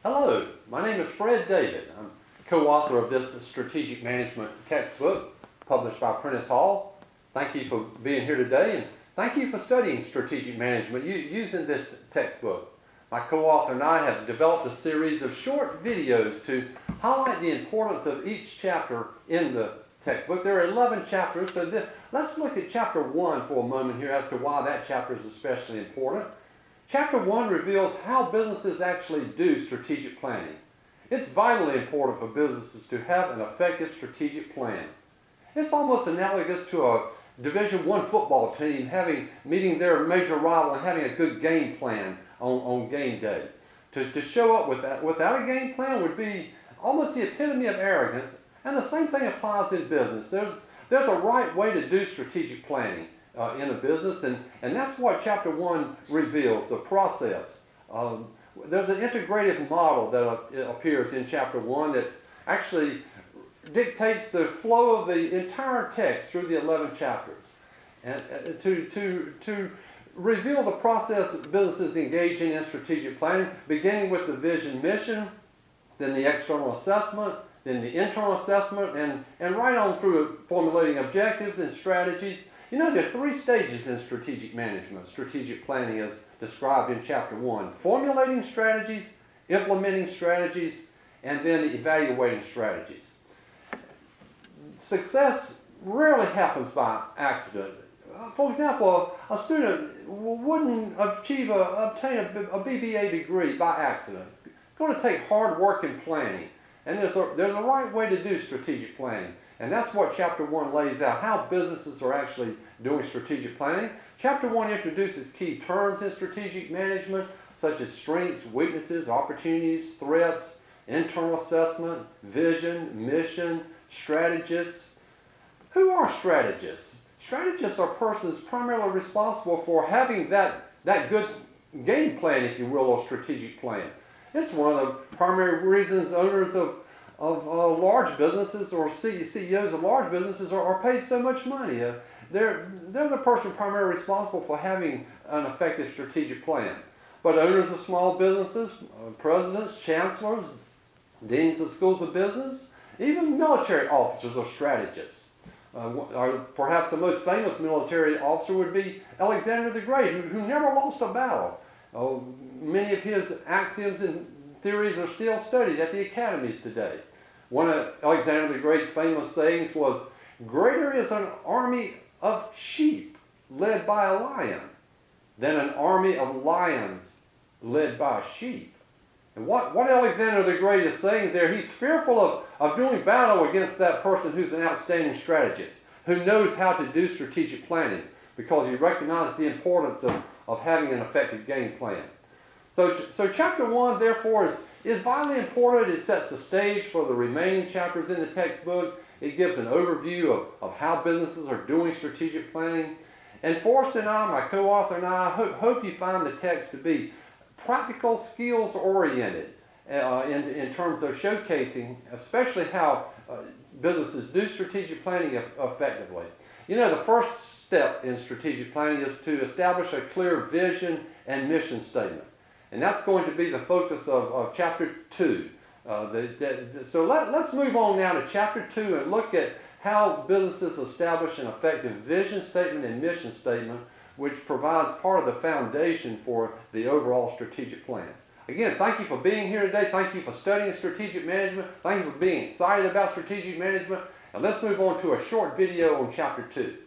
Hello, my name is Fred David. I'm co-author of this strategic management textbook published by Prentice Hall. Thank you for being here today, and thank you for studying strategic management using this textbook. My co-author and I have developed a series of short videos to highlight the importance of each chapter in the textbook. There are 11 chapters, so let's look at chapter 1 for a moment here as to why that chapter is especially important. Chapter 1 reveals how businesses actually do strategic planning. It's vitally important for businesses to have an effective strategic plan. It's almost analogous to a Division I football team meeting their major rival and having a good game plan on game day. To show up without a game plan would be almost the epitome of arrogance, and the same thing applies in business. There's a right way to do strategic planning in a business, and that's what Chapter 1 reveals, the process. There's an integrative model that appears in Chapter 1 that actually dictates the flow of the entire text through the 11 chapters. And to reveal the process that businesses engage in strategic planning, beginning with the vision mission, then the external assessment, then the internal assessment, and right on through formulating objectives and strategies. You know, there are 3 stages in strategic management, strategic planning as described in Chapter 1. Formulating strategies, implementing strategies, and then evaluating strategies. Success rarely happens by accident. For example, a student wouldn't obtain a BBA degree by accident. It's going to take hard work and planning. And there's a right way to do strategic planning. And that's what Chapter 1 lays out, how businesses are actually doing strategic planning. Chapter 1 introduces key terms in strategic management, such as strengths, weaknesses, opportunities, threats, internal assessment, vision, mission, strategists. Who are strategists? Strategists are persons primarily responsible for having that good game plan, if you will, or strategic plan. It's one of the primary reasons owners of large businesses or CEOs of large businesses are paid so much money. They're the person primarily responsible for having an effective strategic plan. But owners of small businesses, presidents, chancellors, deans of schools of business, even military officers are strategists. Perhaps the most famous military officer would be Alexander the Great, who never lost a battle. Many of his axioms and theories are still studied at the academies today. One of Alexander the Great's famous sayings was, "Greater is an army of sheep led by a lion than an army of lions led by sheep." And what Alexander the Great is saying there, he's fearful of doing battle against that person who's an outstanding strategist, who knows how to do strategic planning, because he recognizes the importance of having an effective game plan. So Chapter 1, therefore, is vitally important. It sets the stage for the remaining chapters in the textbook. It gives an overview of how businesses are doing strategic planning. And Forrest and I, my co-author and I, hope you find the text to be practical, skills-oriented in terms of showcasing, especially how businesses do strategic planning effectively. You know, the first step in strategic planning is to establish a clear vision and mission statement. And that's going to be the focus of Chapter 2. So let's move on now to Chapter 2 and look at how businesses establish an effective vision statement and mission statement, which provides part of the foundation for the overall strategic plan. Again, thank you for being here today. Thank you for studying strategic management. Thank you for being excited about strategic management. And let's move on to a short video on Chapter 2.